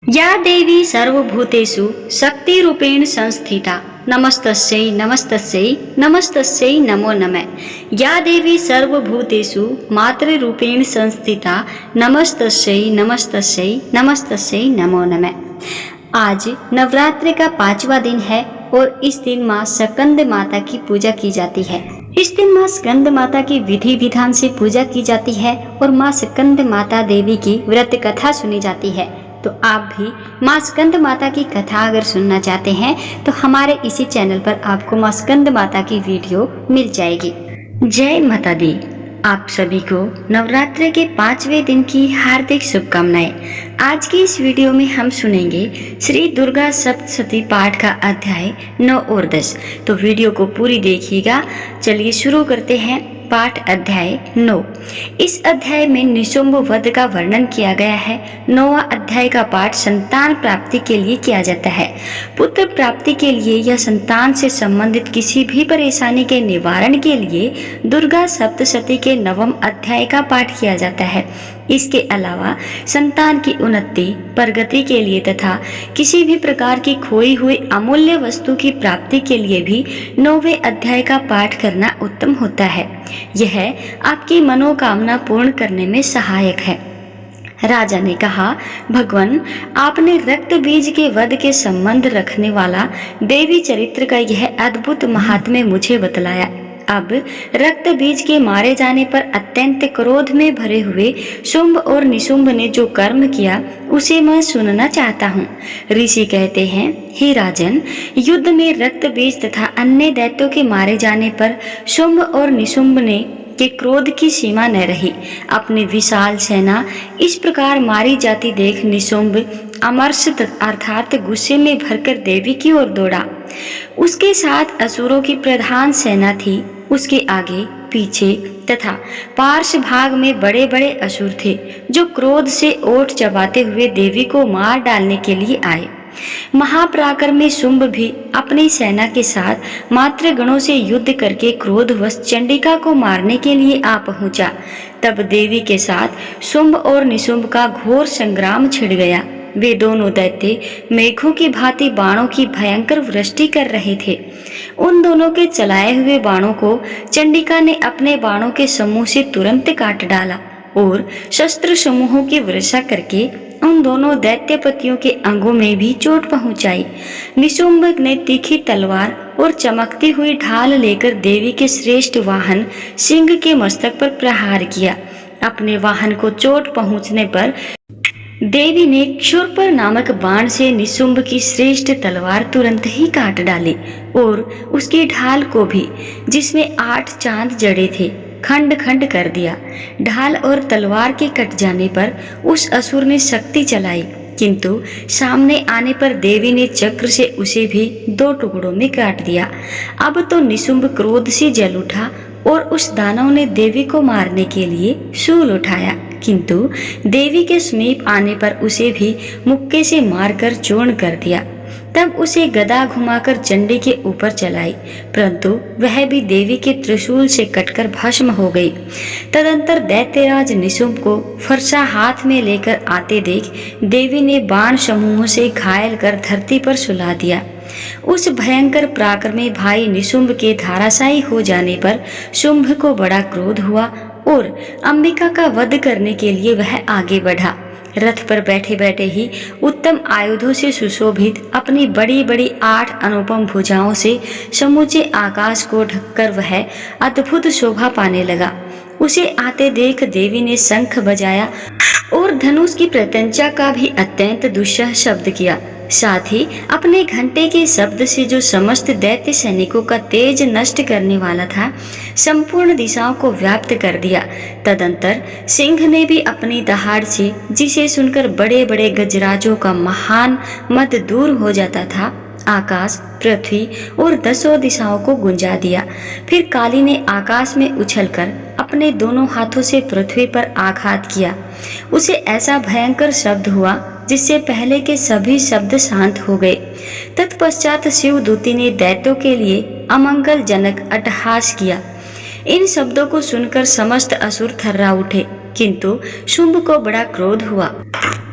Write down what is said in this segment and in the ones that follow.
या देवी सर्वभूतेषु शक्तिरूपेण संस्थिता नमस्तस्यै नमस्तस्यै नमस्तस्यै नमो नमः। या देवी सर्वभूतेषु मातृरूपेण संस्थिता नमस्तस्यै नमस्तस्यै नमस्तस्यै नमो नमः। आज नवरात्रि का 5वां दिन है और इस दिन माँ स्कंद माता की पूजा की जाती है। इस दिन माँ स्कंद माता की विधि विधान से पूजा की जाती है और माँ स्कंद माता देवी की व्रत कथा सुनी जाती है। तो आप भी माँ स्कंद माता की कथा अगर सुनना चाहते हैं तो हमारे इसी चैनल पर आपको माँ स्कंद माता की वीडियो मिल जाएगी। जय माता दी। आप सभी को नवरात्रि के 5वें दिन की हार्दिक शुभकामनाएं। आज की इस वीडियो में हम सुनेंगे श्री दुर्गा सप्तशती पाठ का अध्याय 9 और 10। तो वीडियो को पूरी देखिएगा। चलिए शुरू करते हैं पाठ अध्याय 9। इस अध्याय में निशुंभ वध का वर्णन किया गया है। 9वां अध्याय का पाठ संतान प्राप्ति के लिए किया जाता है। पुत्र प्राप्ति के लिए या संतान से संबंधित किसी भी परेशानी के निवारण के लिए दुर्गा सप्तशती के 9वें अध्याय का पाठ किया जाता है। इसके अलावा संतान की उन्नति प्रगति के लिए तथा किसी भी प्रकार की खोई हुई अमूल्य वस्तु की प्राप्ति के लिए भी 9वें अध्याय का पाठ करना उत्तम होता है। यह आपकी मनोकामना पूर्ण करने में सहायक है। राजा ने कहा, भगवान, आपने रक्त बीज के वध के संबंध रखने वाला देवी चरित्र का यह अद्भुत महात्म्य मुझे बतलाया। अब रक्त बीज के मारे जाने पर अत्यंत क्रोध में भरे हुए शुंभ और निशुंभ ने जो कर्म किया उसे मैं सुनना चाहता हूँ। ऋषि कहते हैं, हे राजन, युद्ध में रक्त बीज तथा अन्य दैत्यों के मारे जाने पर शुंभ और निशुंभ ने के क्रोध की सीमा न रही। अपनी विशाल सेना इस प्रकार मारी जाती देख निशुंभ अमर्ष अर्थात गुस्से में भरकर देवी की ओर दौड़ा। उसके साथ असुरों की प्रधान सेना थी। उसके आगे पीछे तथा पार्श्व भाग में बड़े बड़े असुर थे जो क्रोध से ओठ चबाते हुए देवी को मार डालने के लिए आए। महापराक्रमी शुंभ भी अपनी सेना के साथ मातृ गणों से युद्ध करके क्रोधवश चंडिका को मारने के लिए आ पहुंचा। तब देवी के साथ शुंभ और निशुंभ का घोर संग्राम छिड़ गया। वे दोनों दैत्य मेघों की भांति बाणों की भयंकर वृष्टि कर रहे थे। उन दोनों के चलाए हुए बाणों को चंडिका ने अपने बाणों के समूह से तुरंत काट डाला और शस्त्र समूहों की वर्षा करके उन दोनों दैत्यपतियों के अंगों में भी चोट पहुंचाई। निशुंभ ने तीखी तलवार और चमकती हुई ढाल लेकर देवी के श्रेष्ठ वाहन सिंह के मस्तक पर प्रहार किया। अपने वाहन को चोट पहुंचने पर देवी ने क्षुरपर नामक बाण से निशुंभ की श्रेष्ठ तलवार तुरंत ही काट डाली और उसकी ढाल को भी, जिसमें 8 चांद जड़े थे, खंड खंड कर दिया। ढाल और तलवार के कट जाने पर उस असुर ने शक्ति चलाई, किंतु सामने आने पर देवी ने चक्र से उसे भी 2 टुकड़ों में काट दिया। अब तो निशुंभ क्रोध से जल उठा और उस दानव ने देवी को मारने के लिए शूल उठाया, किंतु देवी के समीप आने पर उसे भी मुक्के से मारकर चूर्ण कर दिया। तब उसे गदा घुमाकर चंडी के ऊपर चलाई, परंतु वह भी देवी के त्रिशूल से कटकर भस्म हो गई। तदंतर दैत्यराज निशुंभ को फरसा हाथ में लेकर आते देख देवी ने बाण समूह से घायल कर धरती पर सुला दिया। उस भयंकर पराक्रमी भाई निशुंभ के धाराशायी हो जाने पर शुंभ को बड़ा क्रोध हुआ और अंबिका का वध करने के लिए वह आगे बढ़ा। रथ पर बैठे बैठे ही उत्तम आयुधों से सुशोभित अपनी बड़ी बड़ी 8 अनुपम भुजाओं से समूचे आकाश को ढककर वह अद्भुत शोभा पाने लगा। उसे आते देख देवी ने शंख बजाया और धनुष की प्रत्यंचा का भी अत्यंत दुस्सह शब्द किया। साथ ही अपने घंटे के शब्द से जो समस्त दैत्य सैनिकों का तेज नष्ट करने वाला था, संपूर्ण दिशाओं को व्याप्त कर दिया। तदंतर सिंह ने भी अपनी दहाड़ से, जिसे सुनकर बड़े बड़े गजराजों का महान मद दूर हो जाता था, आकाश, पृथ्वी और 10 दिशाओं को गुंजा दिया। फिर काली ने आकाश में उछलकर अपने दोनों हाथों से पृथ्वी पर आघात किया। उसे ऐसा भयंकर शब्द हुआ जिससे पहले के सभी शब्द शांत हो गए। तत्पश्चात शिवदूती ने दैत्यों के लिए अमंगलजनक अट्टहास किया। इन शब्दों को सुनकर समस्त असुर थर्रा उठे, किंतु शुंभ को बड़ा क्रोध हुआ।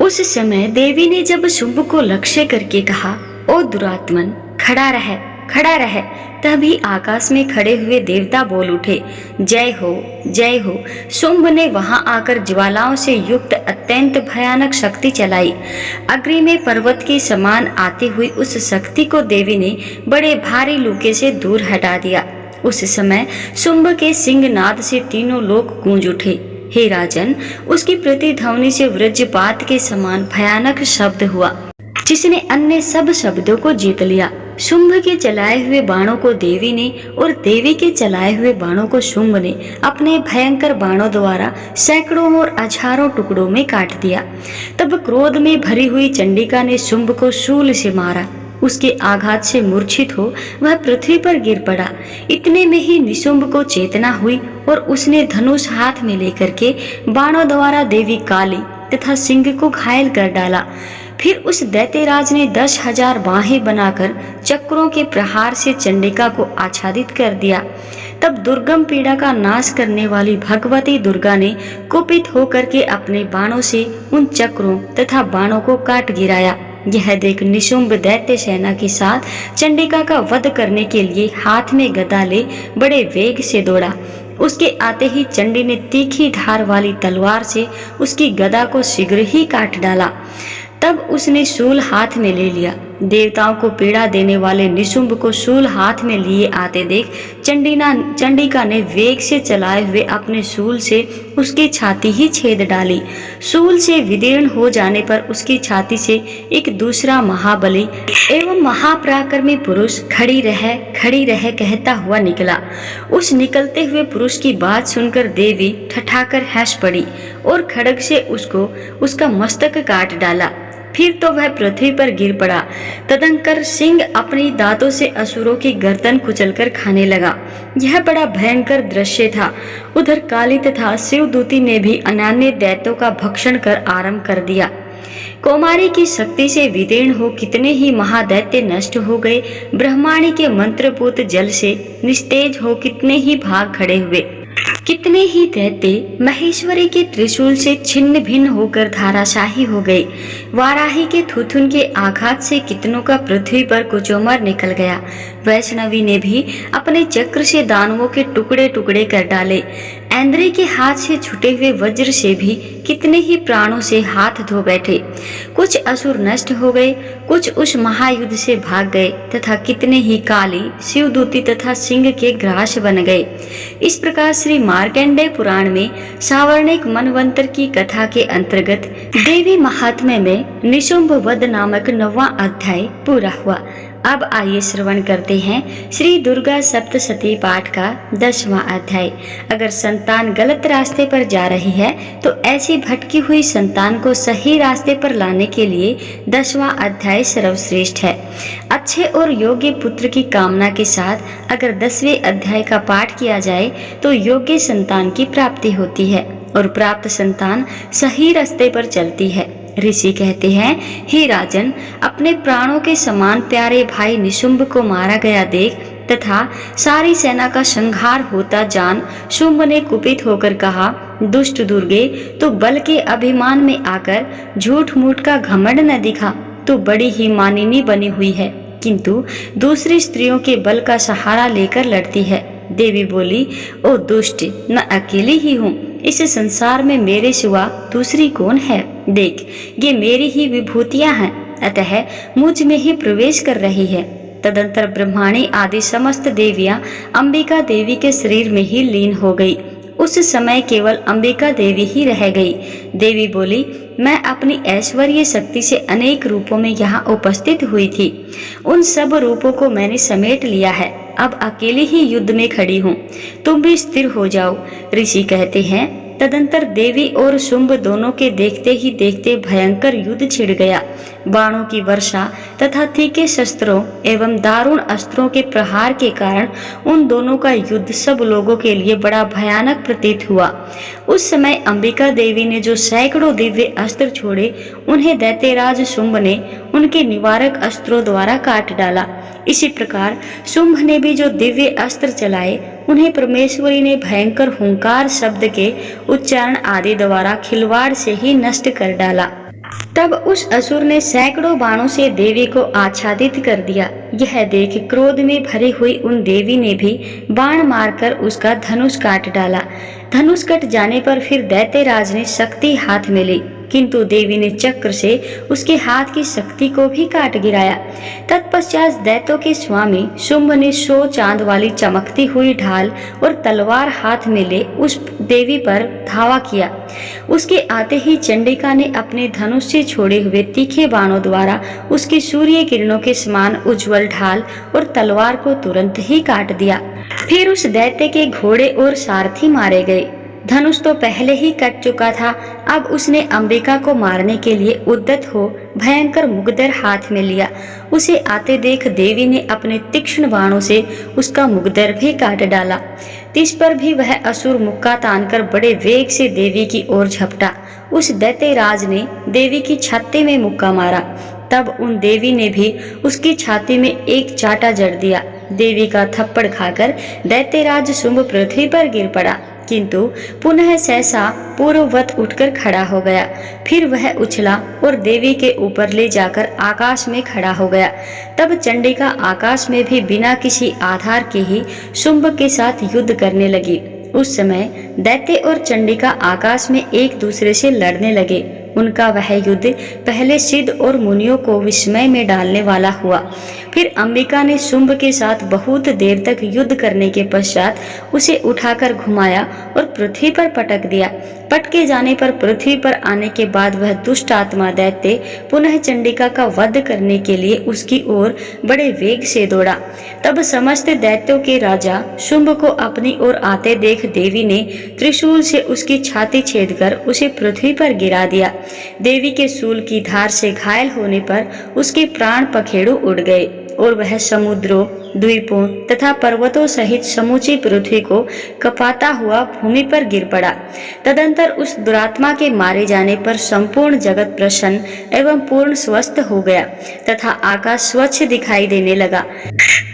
उस समय देवी ने जब शुंभ को लक्ष्य करके कहा, ओ दुरात्मन, खड़ा रह, खड़ा रह, तभी आकाश में खड़े हुए देवता बोल उठे, जय हो, जय हो। शुंभ ने वहां आकर ज्वालाओं से युक्त अत्यंत भयानक शक्ति चलाई। अग्नि में पर्वत के समान आती हुई उस शक्ति को देवी ने बड़े भारी लूके से दूर हटा दिया। उस समय शुंभ के सिंहनाद से तीनों लोग गूंज उठे। हे राजन, उसकी प्रतिध्वनि से वज्रपात के समान भयानक शब्द हुआ, जिसने अन्य सब शब्दों को जीत लिया। शुंभ के चलाए हुए बाणों को देवी ने और देवी के चलाए हुए बाणों को शुंभ ने अपने भयंकर बाणों द्वारा सैकड़ों और हजारों टुकड़ों में काट दिया। तब क्रोध में भरी हुई चंडिका ने शुंभ को शूल से मारा। उसके आघात से मूर्छित हो वह पृथ्वी पर गिर पड़ा। इतने में ही निशुंभ को चेतना हुई और उसने धनुष हाथ में लेकर के बाणों द्वारा देवी काली तथा सिंह को घायल कर डाला। फिर उस दैत्यराज ने 10,000 बाहें बनाकर चक्रों के प्रहार से चंडिका को आच्छादित कर दिया। तब दुर्गम पीड़ा का नाश करने वाली भगवती दुर्गा ने कुपित होकर के अपने बाणों से उन चक्रों तथा बाणों को काट गिराया। यह देख निशुंभ दैत्य सेना के साथ चंडिका का वध करने के लिए हाथ में गदा ले बड़े वेग से दौड़ा। उसके आते ही चंडी ने तीखी धार वाली तलवार से उसकी गदा को शीघ्र ही काट डाला। तब उसने शूल हाथ में ले लिया। देवताओं को पीड़ा देने वाले निशुंभ को शूल हाथ में लिए आते देख चंडिका ने वेग से चलाए हुए अपने शूल से उसकी छाती ही छेद डाली। शूल से विदीर्ण हो जाने पर उसकी छाती से एक दूसरा महाबली एवं महापराक्रमी पुरुष खड़ी रह कहता हुआ निकला। उस निकलते हुए पुरुष की बात सुनकर देवी ठठाकर हंस पड़ी और खड्ग से उसका मस्तक काट डाला। फिर तो वह पृथ्वी पर गिर पड़ा। तदंतर सिंह अपनी दांतों से असुरों की गर्दन कुचलकर खाने लगा। यह बड़ा भयंकर दृश्य था। उधर काली तथा शिवदूती ने भी अन्य दैत्यों का भक्षण कर आरंभ कर दिया। कौमारी की शक्ति से विदीर्ण हो कितने ही महादैत्य नष्ट हो गए। ब्रह्माणी के मंत्रपूत जल से निस्तेज हो कितने ही भाग खड़े हुए। कितने ही दैत्य महेश्वरी के त्रिशूल से छिन्न भिन्न होकर धाराशाही हो गए। वाराही के थुथुन के आघात से कितनों का पृथ्वी पर कुचोमर निकल गया। वैष्णवी ने भी अपने चक्र से दानवों के टुकड़े टुकड़े कर डाले। ऐन्द्री के हाथ से छुटे हुए वज्र से भी कितने ही प्राणों से हाथ धो बैठे। कुछ असुर नष्ट हो गए, कुछ उस महायुद्ध से भाग गए तथा कितने ही काली शिवदूती तथा सिंह के ग्रास बन गए। इस प्रकार श्री मार्कंडेय पुराण में सावर्णिक मनवंतर की कथा के अंतर्गत देवी महात्म्य में निशुंभ वध नामक 9वां अध्याय पूरा हुआ। अब आइए श्रवण करते हैं श्री दुर्गा सप्तशती पाठ का 10वां अध्याय। अगर संतान गलत रास्ते पर जा रही है तो ऐसी भटकी हुई संतान को सही रास्ते पर लाने के लिए 10वां अध्याय सर्वश्रेष्ठ है। अच्छे और योग्य पुत्र की कामना के साथ अगर 10वें अध्याय का पाठ किया जाए तो योग्य संतान की प्राप्ति होती है और प्राप्त संतान सही रास्ते पर चलती है। ऋषि कहते हैं, हे राजन, अपने प्राणों के समान प्यारे भाई निशुंभ को मारा गया देख तथा सारी सेना का संहार होता जान शुंभ ने कुपित होकर कहा, दुष्ट दुर्गे, तू बल के अभिमान में आकर झूठ मूठ का घमंड न दिखा। तू बड़ी ही मानिनी बनी हुई है, किंतु दूसरी स्त्रियों के बल का सहारा लेकर लड़ती है। देवी बोली, ओ दुष्ट, मैं अकेली ही हूँ। इस संसार में मेरे सिवा दूसरी कौन है? देख, ये मेरी ही विभूतियां हैं, अतः मुझ में ही प्रवेश कर रही है। तदंतर ब्रह्माणी आदि समस्त देवियां अंबिका देवी के शरीर में ही लीन हो गई। उस समय केवल अंबिका देवी ही रह गई। देवी बोली, मैं अपनी ऐश्वर्य शक्ति से अनेक रूपों में यहाँ उपस्थित हुई थी। उन सब रूपों को मैंने समेट लिया है। अब अकेली ही युद्ध में खड़ी हूँ, तुम भी स्थिर हो जाओ। ऋषि कहते हैं, तदंतर देवी और शुंभ दोनों के देखते ही देखते भयंकर युद्ध छिड़ गया। बाणों की वर्षा तथा तीखे शस्त्रों एवं दारुण अस्त्रों के प्रहार के कारण उन दोनों का युद्ध सब लोगों के लिए बड़ा भयानक प्रतीत हुआ। उस समय अंबिका देवी ने जो सैकड़ों दिव्य अस्त्र छोड़े, उन्हें दैत्यराज शुंभ ने उनके निवारक अस्त्रों द्वारा काट डाला। इसी प्रकार शुंभ ने भी जो दिव्य अस्त्र चलाए, उन्हें परमेश्वरी ने भयंकर हुंकार शब्द के उच्चारण आदि द्वारा खिलवाड़ से ही नष्ट कर डाला। तब उस असुर ने सैकड़ों बाणों से देवी को आच्छादित कर दिया। यह देख क्रोध में भरी हुई उन देवी ने भी बाण मारकर उसका धनुष काट डाला। धनुष कट जाने पर फिर दैत्यराज ने शक्ति हाथ में ली, किंतु देवी ने चक्र से उसके हाथ की शक्ति को भी काट गिराया। तत्पश्चात दैत्यों के स्वामी शुंभ ने 100 चांद वाली चमकती हुई ढाल और तलवार हाथ में ले उस देवी पर धावा किया। उसके आते ही चंडिका ने अपने धनुष से छोड़े हुए तीखे बाणों द्वारा उसकी सूर्य किरणों के समान उज्जवल ढाल और तलवार को तुरंत ही काट दिया। फिर उस दैत्य के घोड़े और सारथी मारे गए। धनुष तो पहले ही कट चुका था, अब उसने अंबिका को मारने के लिए उद्यत हो भयंकर मुगदर हाथ में लिया। उसे आते देख देवी ने अपने तीक्ष्ण बाणों से उसका मुगदर भी काट डाला। तिस पर भी वह असुर मुक्का तानकर बड़े वेग से देवी की ओर झपटा। उस दैत्यराज ने देवी की छाती में मुक्का मारा। तब उन देवी ने भी उसकी छाती में एक चाटा जड़ दिया। देवी का थप्पड़ खाकर दैत्यराज शुंभ पृथ्वी पर गिर पड़ा, किंतु पुनः सहसा पूर्ववत उठकर खड़ा हो गया। फिर वह उछला और देवी के ऊपर ले जाकर आकाश में खड़ा हो गया। तब चंडिका आकाश में भी बिना किसी आधार के ही शुंभ के साथ युद्ध करने लगी। उस समय दैत्य और चंडिका आकाश में एक दूसरे से लड़ने लगे। उनका वह युद्ध पहले सिद्ध और मुनियों को विस्मय में डालने वाला हुआ। फिर अंबिका ने शुंभ के साथ बहुत देर तक युद्ध करने के पश्चात उसे उठाकर घुमाया और पृथ्वी पर पटक दिया। पटके जाने पर पृथ्वी पर आने के बाद वह दुष्ट आत्मा दैत्य पुनः चंडिका का वध करने के लिए उसकी ओर बड़े वेग से दौड़ा। तब समस्त दैत्यों के राजा शुंभ को अपनी ओर आते देख देवी ने त्रिशूल से उसकी छाती छेदकर उसे पृथ्वी पर गिरा दिया। देवी के शूल की धार से घायल होने पर उसके प्राण पखेरु उड़ गए और वह समुद्रों, द्वीपों तथा पर्वतों सहित समूची पृथ्वी को कपाता हुआ भूमि पर गिर पड़ा। तदंतर उस दुरात्मा के मारे जाने पर संपूर्ण जगत प्रसन्न एवं पूर्ण स्वस्थ हो गया तथा आकाश स्वच्छ दिखाई देने लगा।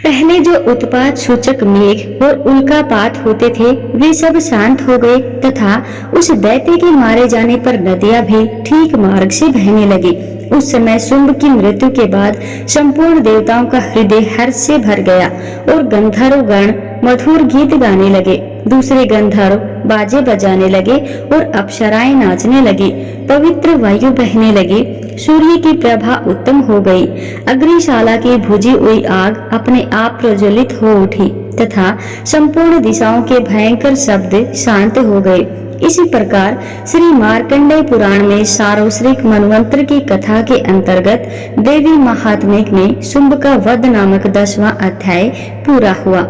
पहले जो उत्पात सूचक मेघ और उल्कापात होते थे वे सब शांत हो गए तथा उस दैत्य के मारे जाने पर नदियां भी ठीक मार्ग से बहने लगी। उस समय शुंभ की मृत्यु के बाद संपूर्ण देवताओं का हृदय हर्ष से भर गया और गंधर्व गण मधुर गीत गाने लगे। दूसरे गंधर्व बाजे बजाने लगे और अप्सराएं नाचने लगी। पवित्र वायु बहने लगी। सूर्य की प्रभा उत्तम हो गई। अग्निशाला की भुजी हुई आग अपने आप प्रज्वलित हो उठी तथा संपूर्ण दिशाओं के भयंकर शब्द शांत हो गए। इसी प्रकार श्री मार्कंडेय पुराण में सार्वश्रिक मनवंतर की कथा के अंतर्गत देवी महात्म्य में शुंभ का वध नामक 10वां अध्याय पूरा हुआ।